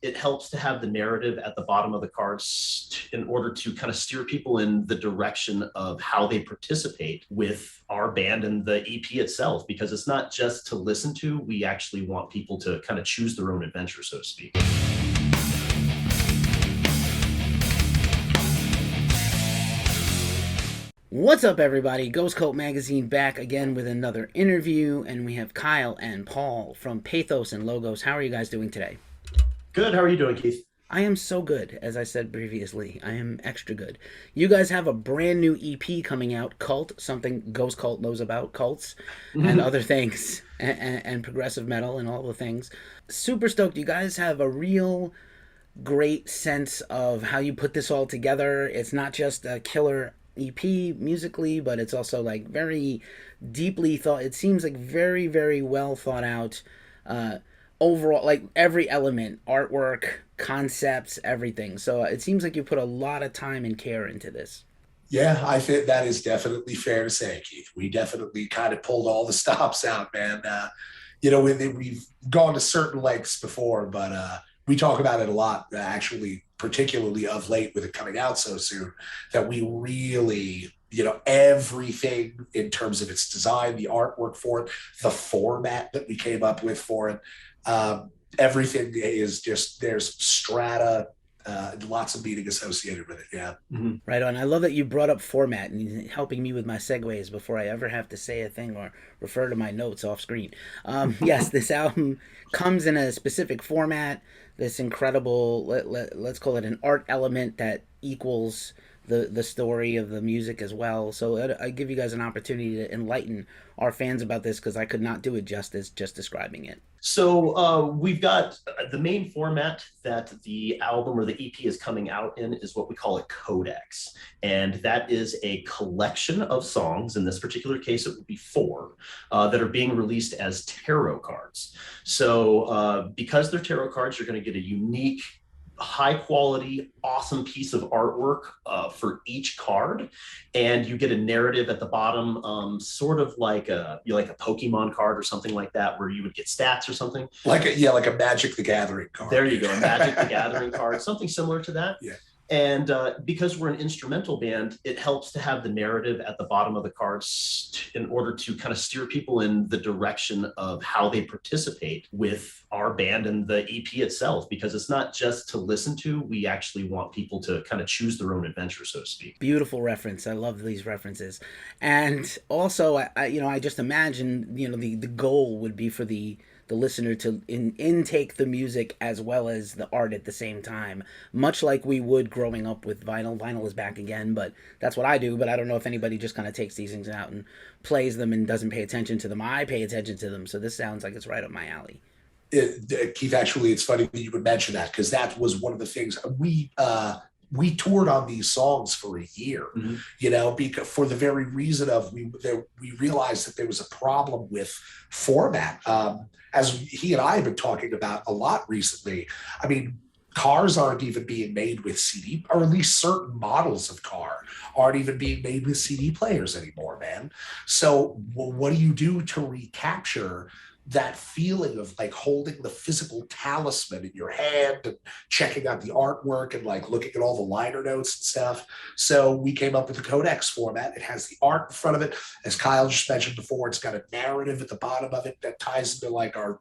It helps to have the narrative at the bottom of the cards in order to kind of steer people in the direction of how they participate with our band and the EP itself, because it's not just to listen to. We actually want people to kind of choose their own adventure, so to speak. What's up, everybody? Ghost Cult Magazine back again with another interview, and we have Kyle and Paul from Pathos and Logos. How are you guys doing today? Good. How are you doing, Keith? I am so good, as I said previously. I am extra good. You guys have a brand new EP coming out, Cult, something Ghost Cult knows about, cults, and other things, and progressive metal and all the things. Super stoked. You guys have a real great sense of how you put this all together. It's not just a killer EP musically, but it's also like very deeply thought. It seems like very, very well thought out. Overall, like every element, artwork, concepts, everything. So it seems like you put a lot of time and care into this. Yeah, I think that is definitely fair to say, Keith. We definitely kind of pulled all the stops out, man. We've gone to certain lengths before, but we talk about it a lot, actually, particularly of late with it coming out so soon, that we really, everything in terms of its design, the artwork for it, the format that we came up with for it, everything is just, there's strata, lots of meaning associated with it. Yeah. Mm-hmm. Right on. I love that you brought up format and helping me with my segues before I ever have to say a thing or refer to my notes off screen. Yes, this album comes in a specific format, this incredible, let's call it an art element that equals the story of the music as well. So I give you guys an opportunity to enlighten our fans about this, because I could not do it justice just describing it. So we've got the main format that the album or the EP is coming out in is what we call a Codex. And that is a collection of songs. In this particular case, it would be 4 that are being released as tarot cards. So because they're tarot cards, you're going to get a unique, high quality, awesome piece of artwork for each card, and you get a narrative at the bottom, sort of like a Pokemon card or something like that, where you would get stats or something. Like a Magic the Gathering card. There you go, a Magic the Gathering card, something similar to that. Yeah. And because we're an instrumental band, it helps to have the narrative at the bottom of the cards in order to kind of steer people in the direction of how they participate with our band and the EP itself, because it's not just to listen to. We actually want people to kind of choose their own adventure, so to speak. Beautiful reference. I love these references. And also, I just imagine, the goal would be for the listener to intake the music as well as the art at the same time, much like we would growing up with vinyl. Vinyl is back again, but that's what I do. But I don't know if anybody just kind of takes these things out and plays them and doesn't pay attention to them. I pay attention to them, so this sounds like it's right up my alley. Keith, actually, it's funny that you would mention that, because that was one of the things we toured on these songs for a year, because for the very reason of we realized that there was a problem with format. As he and I have been talking about a lot recently, I mean, cars aren't even being made with CD, or at least certain models of car aren't even being made with CD players anymore, man. So what do you do to recapture that feeling of like holding the physical talisman in your hand and checking out the artwork and like looking at all the liner notes and stuff? So we came up with the Codex format. It has the art in front of it. As Kyle just mentioned before, it's got a narrative at the bottom of it that ties into like our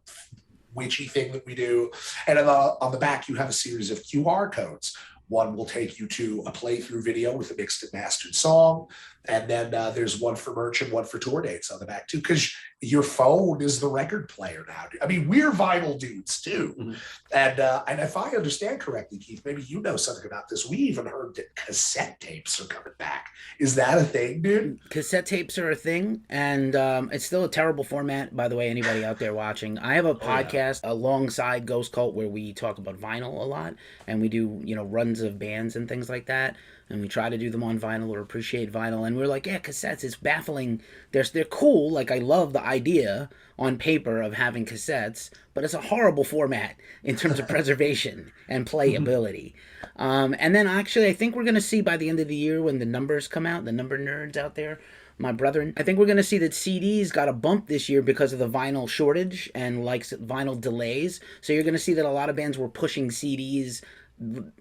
witchy thing that we do. And on the back, you have a series of QR codes. One will take you to a playthrough video with a mixed and mastered song. And then there's one for merch and one for tour dates on the back too, because your phone is the record player now. I mean, we're vinyl dudes too. Mm-hmm. And if I understand correctly, Keith, maybe you know something about this. We even heard that cassette tapes are coming back. Is that a thing, dude? Cassette tapes are a thing, and it's still a terrible format, by the way, anybody out there watching. I have a podcast alongside Ghost Cult where we talk about vinyl a lot, and we do, runs of bands and things like that. And we try to do them on vinyl or appreciate vinyl. And we're like, yeah, cassettes, it's baffling. They're cool. Like, I love the idea on paper of having cassettes, but it's a horrible format in terms of preservation and playability. And then actually, I think we're going to see by the end of the year when the numbers come out, the number nerds out there, my brethren. I think we're going to see that CDs got a bump this year because of the vinyl shortage and like vinyl delays. So you're going to see that a lot of bands were pushing CDs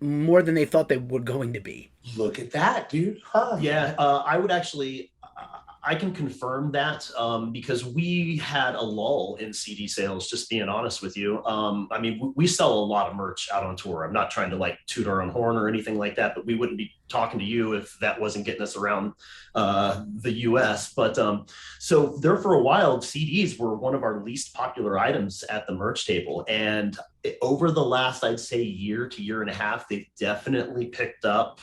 more than they thought they were going to be. Look at that, dude. Huh. Yeah, I would actually, I can confirm that because we had a lull in CD sales, just being honest with you. I mean, we sell a lot of merch out on tour. I'm not trying to like toot our own horn or anything like that, but we wouldn't be talking to you if that wasn't getting us around the US. But so there for a while, CDs were one of our least popular items at the merch table. And over the last, I'd say, year to year and a half, they've definitely picked up.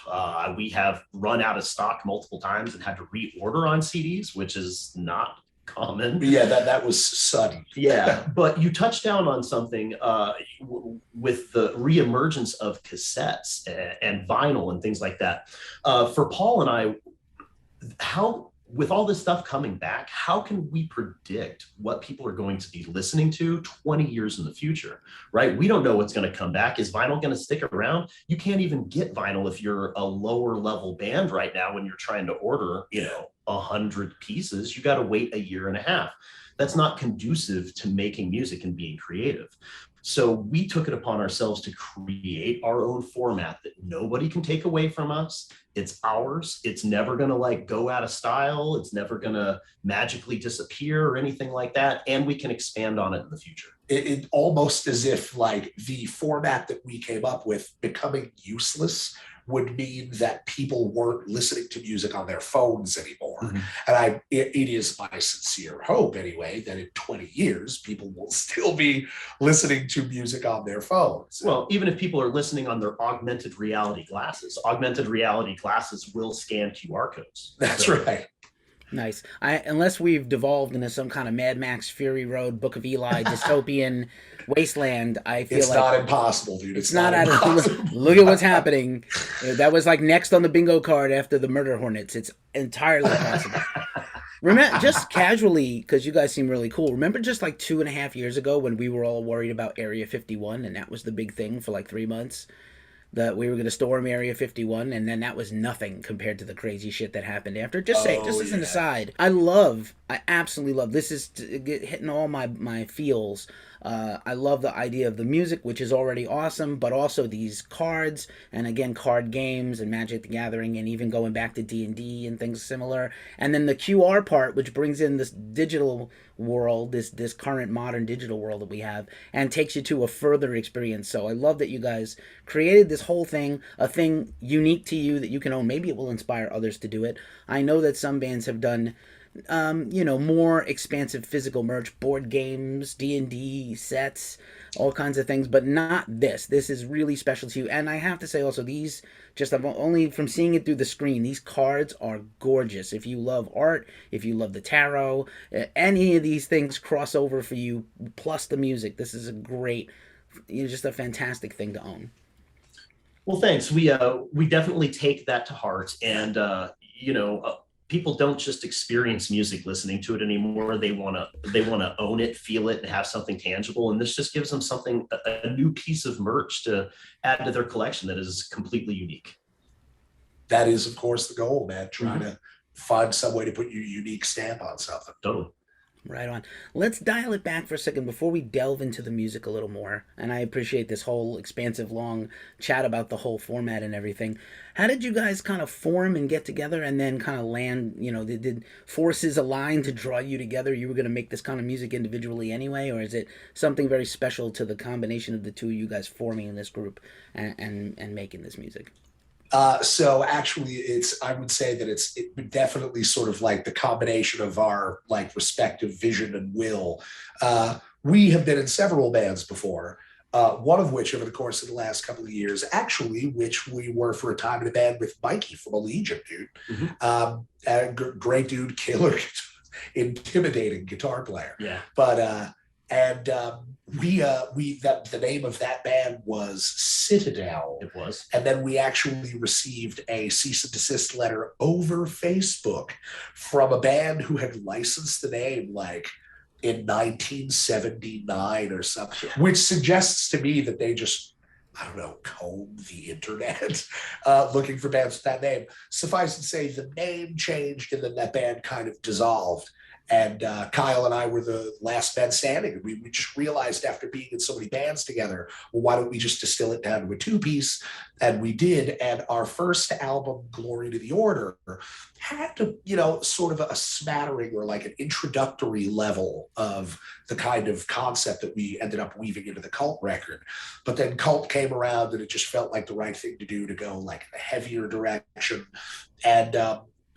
We have run out of stock multiple times and had to reorder on CDs, which is not common. Yeah, that was sudden. Yeah, but you touched down on something with the reemergence of cassettes and vinyl and things like that. For Paul and I, how, with all this stuff coming back, how can we predict what people are going to be listening to 20 years in the future, right? We don't know what's going to come back. Is vinyl going to stick around? You can't even get vinyl if you're a lower level band right now when you're trying to order, 100 pieces. You got to wait a year and a half. That's not conducive to making music and being creative. So we took it upon ourselves to create our own format that nobody can take away from us. It's ours. It's never going to like go out of style. It's never going to magically disappear or anything like that. And we can expand on it in the future. It almost as if like the format that we came up with becoming useless would mean that people weren't listening to music on their phones anymore. Mm-hmm. And it is my sincere hope anyway, that in 20 years, people will still be listening to music on their phones. Well, even if people are listening on their augmented reality glasses will scan QR codes. That's right. Nice. Unless we've devolved into some kind of Mad Max Fury Road, Book of Eli, dystopian wasteland, I feel it's like... It's not impossible, dude. It's not impossible. Look at what's happening. That was like next on the bingo card after the Murder Hornets. It's entirely possible. Remember, just casually, because you guys seem really cool, remember just like 2.5 years ago when we were all worried about Area 51 and that was the big thing for like 3 months? That we were going to storm Area 51, and then that was nothing compared to the crazy shit that happened after. Just as an aside, I absolutely love, this is hitting all my feels. I love the idea of the music, which is already awesome, but also these cards, and again, card games and Magic the Gathering, and even going back to D&D and things similar. And then the QR part, which brings in this digital world, this current modern digital world that we have, and takes you to a further experience. So I love that you guys created this whole thing, a thing unique to you that you can own. Maybe it will inspire others to do it. I know that some bands have done more expansive physical merch, board games, D&D sets, all kinds of things, but not this. This is really special to you. And I have to say also, these, just only from seeing it through the screen, these cards are gorgeous. If you love art, if you love the tarot, any of these things cross over for you, plus the music. This is a great, just a fantastic thing to own. Well, thanks. We definitely take that to heart, and people don't just experience music listening to it anymore. They want to own it, feel it, and have something tangible. And this just gives them something, a new piece of merch to add to their collection that is completely unique. That is, of course, the goal, man. Trying to find some way to put your unique stamp on something. Totally. Right on. Let's dial it back for a second before we delve into the music a little more. And I appreciate this whole expansive, long chat about the whole format and everything. How did you guys kind of form and get together and then kind of land, did forces align to draw you together? You were going to make this kind of music individually anyway, or is it something very special to the combination of the two of you guys forming in this group and making this music? So actually I would say that it's definitely sort of like the combination of our like respective vision and will. We have been in several bands before, one of which over the course of the last couple of years, actually, which we were for a time in a band with Mikey from Allegiant, dude. Mm-hmm. Great dude, killer, intimidating guitar player. Yeah. But, the name of that band was Citadel. It was. And then we actually received a cease and desist letter over Facebook from a band who had licensed the name like in 1979 or something, which suggests to me that they just I don't know, comb the internet looking for bands with that name. Suffice to say, the name changed and then that band kind of dissolved. And Kyle and I were the last men standing. And we just realized after being in so many bands together, well, why don't we just distill it down to a two-piece? And we did. And our first album, Glory to the Order, had to, sort of a smattering or like an introductory level of the kind of concept that we ended up weaving into the Cult record. But then Cult came around and it just felt like the right thing to do, to go like a heavier direction. And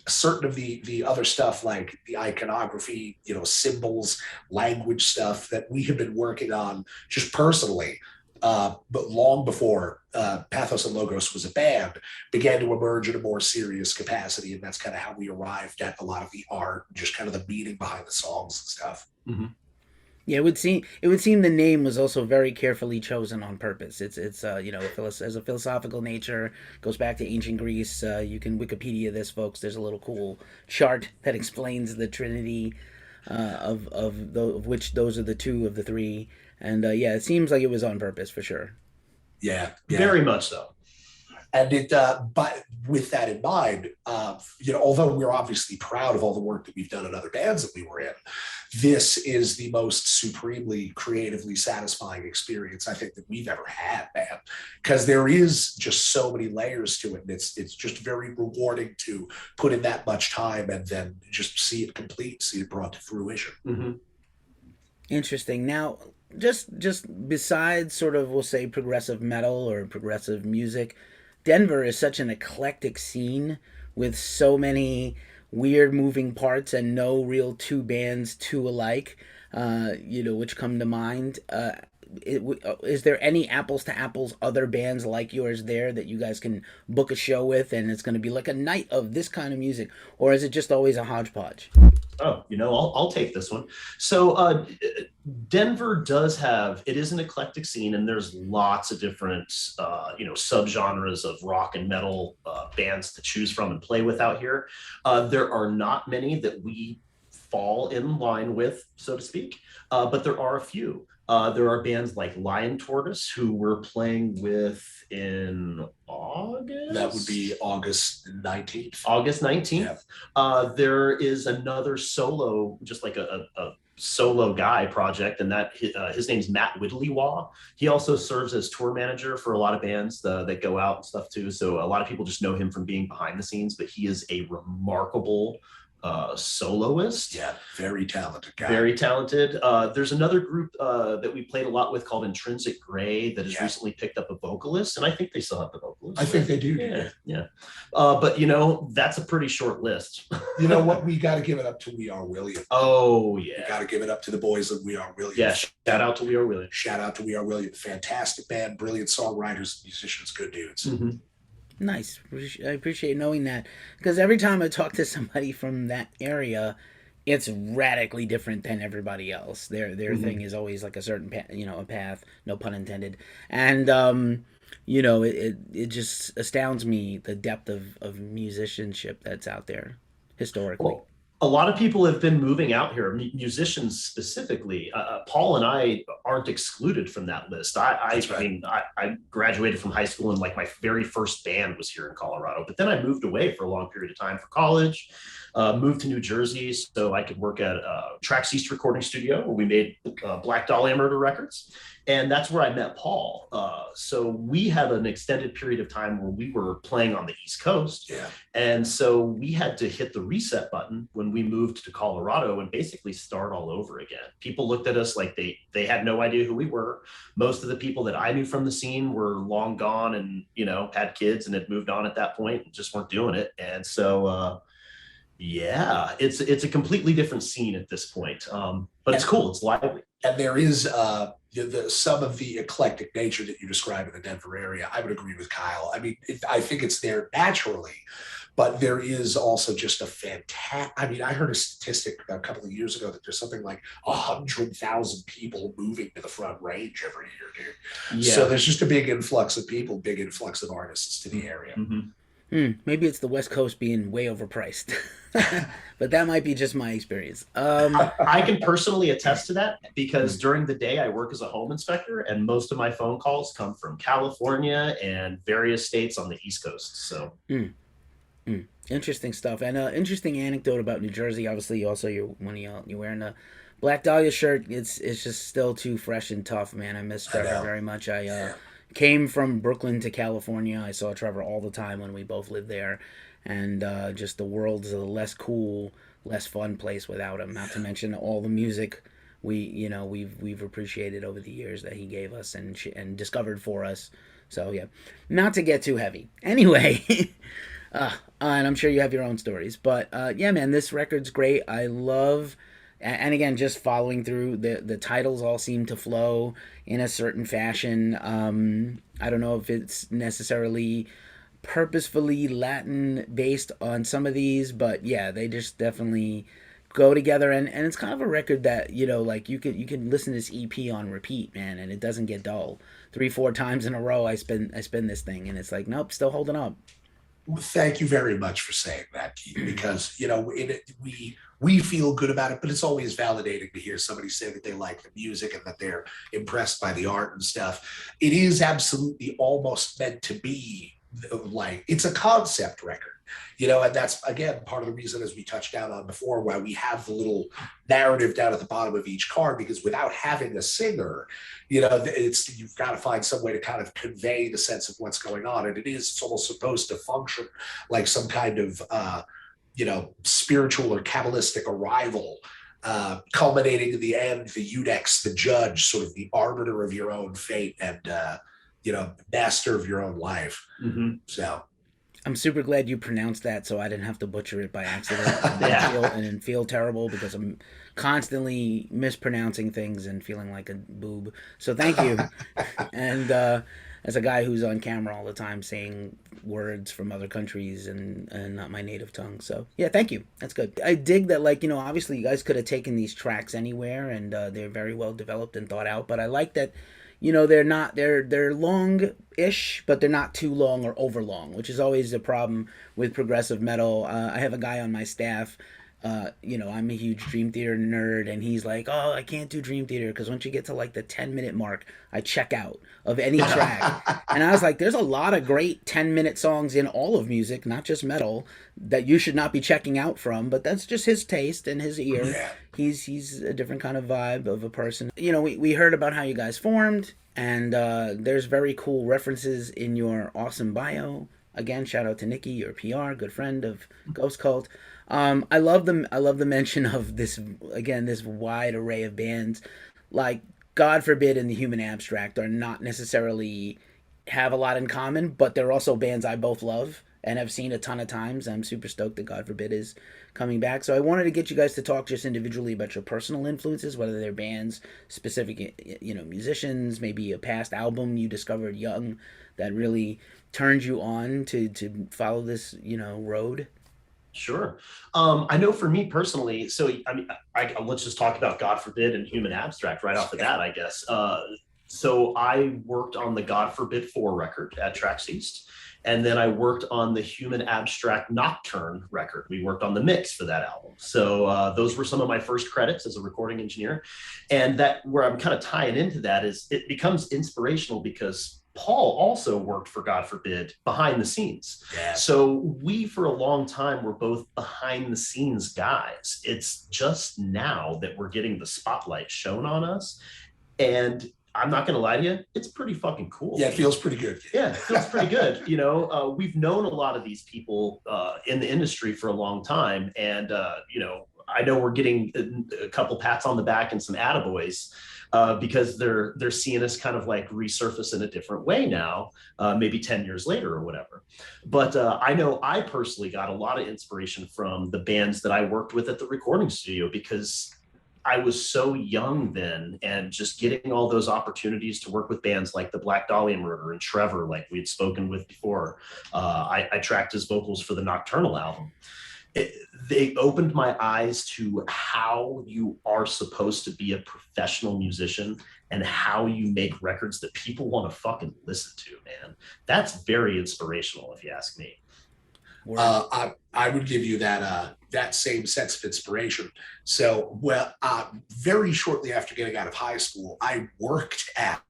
certain of the other stuff, like the iconography, symbols, language stuff that we have been working on just personally, but long before Pathos and Logos was a band, began to emerge in a more serious capacity. And that's kind of how we arrived at a lot of the art, just kind of the meaning behind the songs and stuff. Mm-hmm. Yeah, it would seem the name was also very carefully chosen on purpose. It's as a philosophical nature, goes back to ancient Greece. You can Wikipedia this, folks. There's a little cool chart that explains the Trinity, of which those are the two of the three. And it seems like it was on purpose for sure. Yeah. Very much so. And but with that in mind, although we're obviously proud of all the work that we've done in other bands that we were in, this is the most supremely creatively satisfying experience I think that we've ever had, man. Because there is just so many layers to it, and it's just very rewarding to put in that much time and then just see it complete, see it brought to fruition. Mm-hmm. Interesting. Now, just besides sort of, we'll say, progressive metal or progressive music, Denver is such an eclectic scene with so many weird moving parts and no real two bands too alike, which come to mind. Is there any apples to apples other bands like yours there that you guys can book a show with and it's going to be like a night of this kind of music, or is it just always a hodgepodge? Oh, I'll take this one. So Denver it is an eclectic scene, and there's lots of different, subgenres of rock and metal bands to choose from and play with out here. There are not many that we fall in line with, so to speak, but there are a few. There are bands like Lion Tortoise, who we're playing with in August. That would be August 19th. August 19th. Yeah. There is another solo, just like a solo guy project, and that his name's Matt Whittleywall. He also serves as tour manager for a lot of bands that go out and stuff too. So a lot of people just know him from being behind the scenes, but he is a remarkable soloist. Yeah, very talented guy. Very talented. There's another group that we played a lot with called Intrinsic Gray that has recently picked up a vocalist, and I think they still have the vocalist. I think they do. Yeah. But that's a pretty short list. You know what? We got to give it up to We Are William. Oh yeah. We got to give it up to the boys of We Are William. Yeah. Shout out to We Are William. Shout out to We Are William. Fantastic band, brilliant songwriters, musicians, good dudes. Mm-hmm. Nice. I appreciate knowing that, because every time I talk to somebody from that area, it's radically different than everybody else. Their mm-hmm. thing is always like a certain a path, no pun intended. And it just astounds me, the depth of musicianship that's out there historically. Well, a lot of people have been moving out here, musicians specifically. Paul and I aren't excluded from that list. I graduated from high school, and like my very first band was here in Colorado, but then I moved away for a long period of time for college, moved to New Jersey so I could work at Trax East Recording Studio, where we made Black Dahlia Murder records. And that's where I met Paul. So we had an extended period of time where we were playing on the East Coast. Yeah. And so we had to hit the reset button when we moved to Colorado and basically start all over again. People looked at us like they had no idea who we were. Most of the people that I knew from the scene were long gone and, had kids and had moved on at that point and just weren't doing it. And so, it's a completely different scene at this point. But it's cool. It's lively. And there is some of the eclectic nature that you describe in the Denver area. I would agree with Kyle. I mean, I think it's there naturally, but there is also just a fantastic. I mean, I heard a statistic a couple of years ago that there's something like 100,000 people moving to the Front Range every year, dude. Yeah. So there's just a big influx of people, big influx of artists to the area. Mm-hmm. Maybe it's the West Coast being way overpriced, but that might be just my experience. I can personally attest to that because during the day I work as a home inspector, and most of my phone calls come from California and various states on the East Coast. So, Interesting stuff, and interesting anecdote about New Jersey. Obviously, also you're wearing a Black Dahlia shirt. It's just still too fresh and tough, man. I miss Trevor very much. I came from Brooklyn to California. I saw Trevor all the time when we both lived there, and just the world's a less cool, less fun place without him. Not to mention all the music we've appreciated over the years that he gave us and discovered for us. So yeah, not to get too heavy. Anyway, and I'm sure you have your own stories, but yeah, man, this record's great. I love. And again, just following through, the titles all seem to flow in a certain fashion. I don't know if it's necessarily purposefully Latin based on some of these, but yeah, they just definitely go together. And it's kind of a record that, like you can listen to this EP on repeat, man, and it doesn't get dull. 3-4 times in a row I spin this thing, and it's like, nope, still holding up. Well, thank you very much for saying that, Keith, because we feel good about it, but it's always validating to hear somebody say that they like the music and that they're impressed by the art and stuff. It is absolutely almost meant to be like, it's a concept record, and that's, again, part of the reason, as we touched down on before, why we have the little narrative down at the bottom of each card, because without having a singer, you've got to find some way to kind of convey the sense of what's going on. And it's almost supposed to function like some kind of, spiritual or Kabbalistic arrival, culminating in the end, the Eudex, the judge, sort of the arbiter of your own fate and, master of your own life. Mm-hmm. So I'm super glad you pronounced that so I didn't have to butcher it by accident and feel terrible, because I'm constantly mispronouncing things and feeling like a boob. So thank you. And as a guy who's on camera all the time saying words from other countries and not my native tongue. So yeah, thank you. That's good. I dig that, obviously you guys could have taken these tracks anywhere, and they're very well developed and thought out, but I like that they're long-ish, but they're not too long or over long, which is always a problem with progressive metal. I have a guy on my staff. I'm a huge Dream Theater nerd, and he's like, "Oh, I can't do Dream Theater because once you get to like the 10-minute mark, I check out of any track." And I was like, "There's a lot of great 10-minute songs in all of music, not just metal, that you should not be checking out from." But that's just his taste and his ear. Yeah. He's a different kind of vibe of a person. We heard about how you guys formed, and there's very cool references in your awesome bio. Again, shout out to Nikki, your PR, good friend of Ghost Cult. I love the mention of this wide array of bands. Like, God Forbid and the Human Abstract are not necessarily have a lot in common, but they're also bands I both love and have seen a ton of times. I'm super stoked that God Forbid is coming back. So I wanted to get you guys to talk just individually about your personal influences, whether they're bands, specific, musicians, maybe a past album you discovered young that really turned you on to follow this, road. Sure. I know for me personally, so I mean, let's just talk about God Forbid and Human Abstract right off the bat, I guess. So I worked on the God Forbid 4 record at Trax East, and then I worked on the Human Abstract Nocturne record. We worked on the mix for that album. So those were some of my first credits as a recording engineer. And that, where I'm kind of tying into that, is it becomes inspirational because Paul also worked for God Forbid behind the scenes. Yeah. So we, for a long time, were both behind the scenes guys. It's just now that we're getting the spotlight shown on us. And I'm not going to lie to you, it's pretty fucking cool. Yeah, it feels pretty good. Yeah, it feels pretty good. We've known a lot of these people in the industry for a long time. And, I know we're getting a couple pats on the back and some attaboys because they're seeing us kind of like resurface in a different way now, maybe 10 years later or whatever. But I know I personally got a lot of inspiration from the bands that I worked with at the recording studio, because I was so young then, and just getting all those opportunities to work with bands like the Black Dahlia Murder and Trevor, like we'd spoken with before. I tracked his vocals for the Nocturnal album. They opened my eyes to how you are supposed to be a professional musician and how you make records that people want to fucking listen to, man. That's very inspirational, if you ask me. I would give you that same sense of inspiration. So, very shortly after getting out of high school, I worked at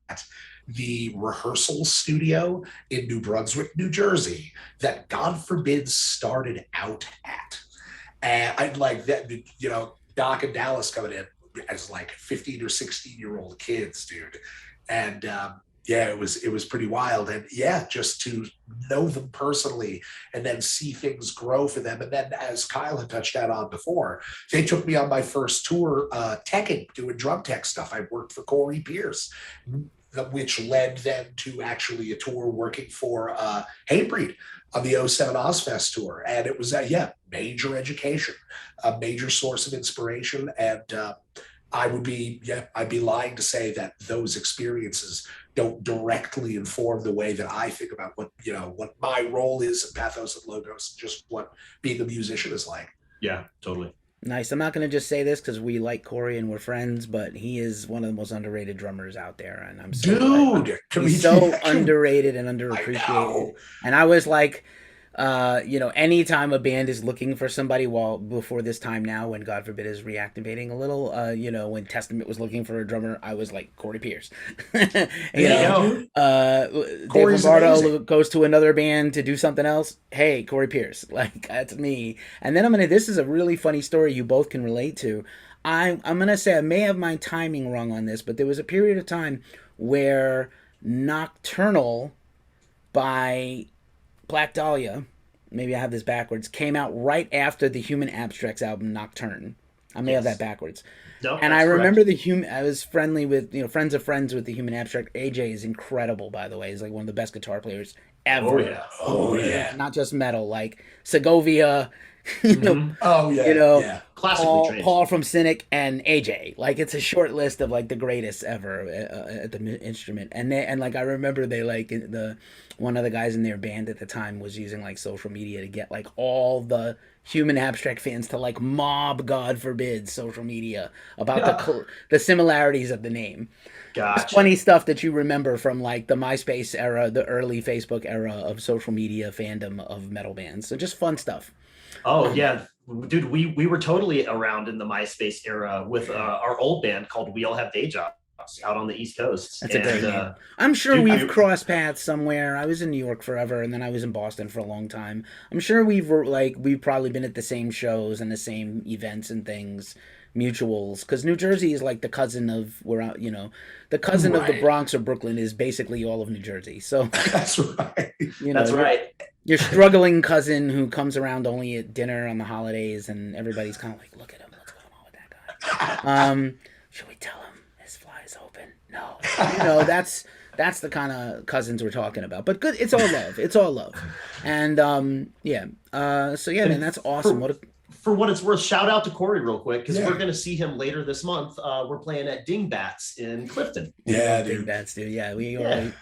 the rehearsal studio in New Brunswick, New Jersey, that God forbid started out at. And I'd like that, Doc and Dallas coming in as like 15 or 16-year-old kids, dude. And it was pretty wild. And just to know them personally and then see things grow for them. And then, as Kyle had touched on before, they took me on my first tour, teching, doing drum tech stuff. I worked for Corey Pierce, which led then to actually a tour working for Hatebreed on the '07 Ozfest tour. And it was major education, a major source of inspiration. And I'd be lying to say that those experiences don't directly inform the way that I think about what my role is in Pathos and Logos, just what being a musician is like. Yeah, totally. Nice. I'm not going to just say this because we like Corey and we're friends, but he is one of the most underrated drummers out there. And I'm so he's so underrated and underappreciated. And I was like, anytime a band is looking for somebody, before this time now, when God forbid is reactivating a little, when Testament was looking for a drummer, I was like Corey Pierce. Dave Lombardo goes to another band to do something else. Hey, Corey Pierce, like that's me. And then this is a really funny story you both can relate to. I'm going to say I may have my timing wrong on this, but there was a period of time where Nocturnal by Black Dahlia, maybe I have this backwards, came out right after the Human Abstracts album Nocturne. I may have that backwards. No, and I remember I was friendly with, friends of friends with the Human Abstract. AJ is incredible, by the way. He's like one of the best guitar players ever. Oh yeah. Not just metal, like Segovia, classically trained. Paul from Cynic and AJ. Like it's a short list of like the greatest ever at the instrument. And I remember they one of the guys in their band at the time was using like social media to get like all the Human Abstract fans to like mob, God forbid, social media about the similarities of the name. Gotcha. It's funny stuff that you remember from like the MySpace era, the early Facebook era of social media fandom of metal bands. So just fun stuff. Oh yeah, dude, we were totally around in the MySpace era with our old band called We All Have Day Jobs out on the East Coast. That's a great name. I'm sure we've crossed paths somewhere. I was in New York forever, and then I was in Boston for a long time. I'm sure we've probably been at the same shows and the same events and things, mutuals, because New Jersey is like the cousin of the cousin of the Bronx or Brooklyn is basically all of New Jersey. So that's right. That's right. Your struggling cousin who comes around only at dinner on the holidays, and everybody's kind of like, look at him, what's going on with that guy? Should we tell him his fly is open? No. That's the kind of cousins we're talking about. But good, it's all love. It's all love. And man, that's awesome. For what it's worth, shout out to Corey real quick, because we're going to see him later this month. We're playing at Dingbats in Clifton. Yeah, dude. Dingbats, dude. Yeah, we're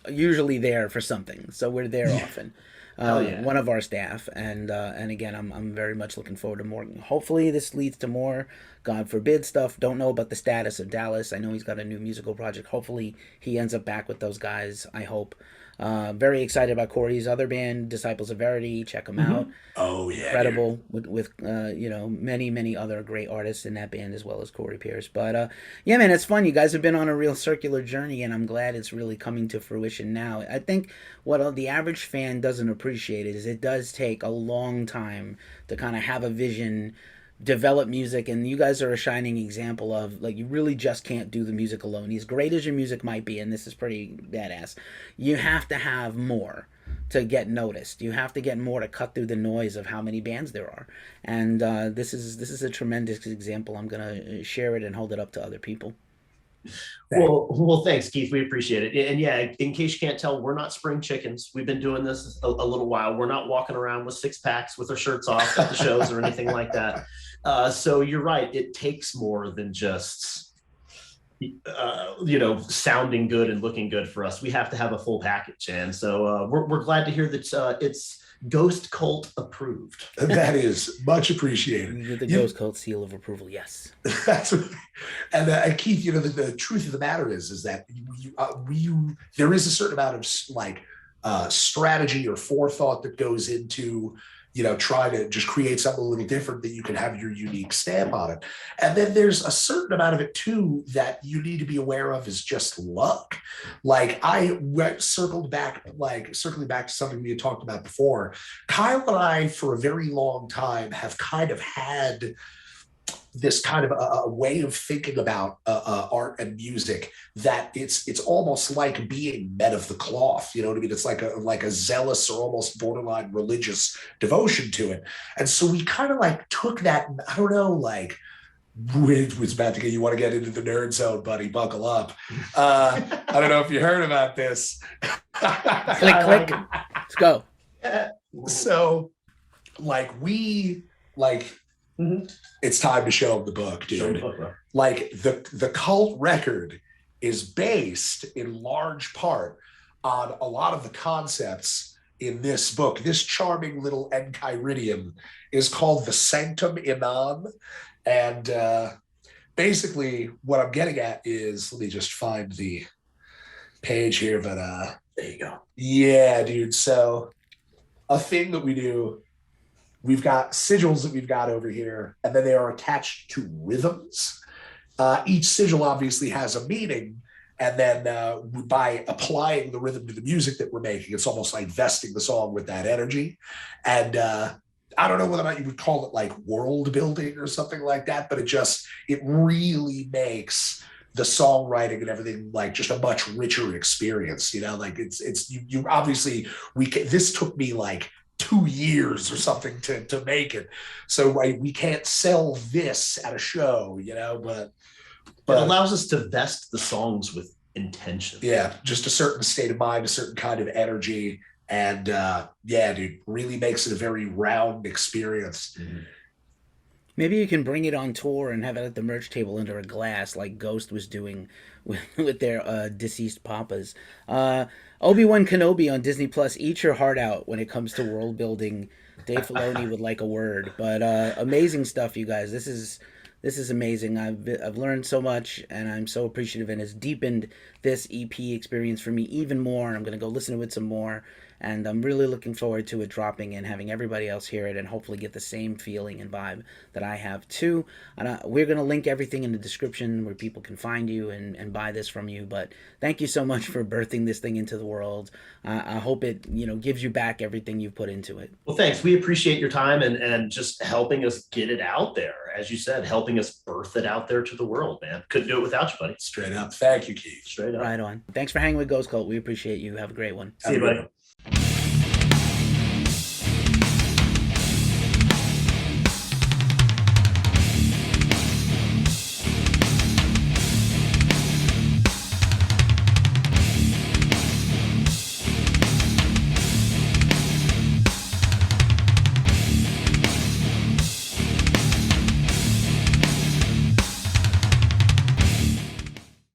usually there for something, so we're there often. One of our staff, and again, I'm very much looking forward to more. Hopefully, this leads to more. God forbid stuff. Don't know about the status of Dallas. I know he's got a new musical project. Hopefully, he ends up back with those guys. I hope. Very excited about Corey's other band, Disciples of Verdi. Check them out. Oh yeah, incredible with many other great artists in that band as well as Corey Pierce. But man, it's fun. You guys have been on a real circular journey, and I'm glad it's really coming to fruition now. I think what the average fan doesn't appreciate is it does take a long time to kind of have a vision, develop music, and you guys are a shining example of like you really just can't do the music alone. As great as your music might be, and this is pretty badass, you have to have more to get noticed. You have to get more to cut through the noise of how many bands there are. And this is a tremendous example. I'm gonna share it and hold it up to other people. Well, thanks, Keith. We appreciate it. And in case you can't tell, we're not spring chickens. We've been doing this a little while. We're not walking around with six packs with our shirts off at the shows or anything like that. So you're right. It takes more than just, sounding good and looking good for us. We have to have a full package. And so we're glad to hear that it's Ghost Cult approved. That is much appreciated. You get the Ghost Cult seal of approval, yes. That's right. And Keith, the truth of the matter is that there is a certain amount of like strategy or forethought that goes into, try to just create something a little different that you can have your unique stamp on it. And then there's a certain amount of it too that you need to be aware of is just luck. Like circling back to something we had talked about before, Kyle and I for a very long time have kind of had this kind of a way of thinking about art and music that it's almost like being men of the cloth. You know what I mean? It's like a zealous or almost borderline religious devotion to it. And so we kind of like took that, I don't know, like, it was about to get, you want to get into the nerd zone, buddy, buckle up. I don't know if you heard about this. Click. Let's go. So it's time to show them the book, dude. Like the cult record is based in large part on a lot of the concepts in this book. This charming little enchiridion is called the Sanctum Imam. And basically what I'm getting at is, let me just find the page here, but there you go. Yeah, dude. So a thing that we do, we've got sigils that we've got over here, and then they are attached to rhythms. Each sigil obviously has a meaning, and then by applying the rhythm to the music that we're making, it's almost like vesting the song with that energy. And I don't know whether or not you would call it like world building or something like that, but it really makes the songwriting and everything like just a much richer experience. Like you obviously, this took me like 2 years or something to make it. So we can't sell this at a show, but it allows us to vest the songs with intention. Yeah, just a certain state of mind, a certain kind of energy. And dude, really makes it a very round experience. Mm-hmm. Maybe you can bring it on tour and have it at the merch table under a glass like Ghost was doing with their deceased papas. Obi-Wan Kenobi on Disney Plus. Eat your heart out when it comes to world building. Dave Filoni would like a word, but amazing stuff, you guys. This is amazing. I've learned so much, and I'm so appreciative, and it's deepened this EP experience for me even more. I'm gonna go listen to it some more, and I'm really looking forward to it dropping and having everybody else hear it and hopefully get the same feeling and vibe that I have too. And we're going to link everything in the description where people can find you and buy this from you. But thank you so much for birthing this thing into the world. I hope it gives you back everything you've put into it. Well, thanks. We appreciate your time and just helping us get it out there. As you said, helping us birth it out there to the world, man. Couldn't do it without you, buddy. Straight up. Thank you, Keith. Straight up. Right on. Thanks for hanging with Ghost Cult. We appreciate you. Have a great one. See you, buddy.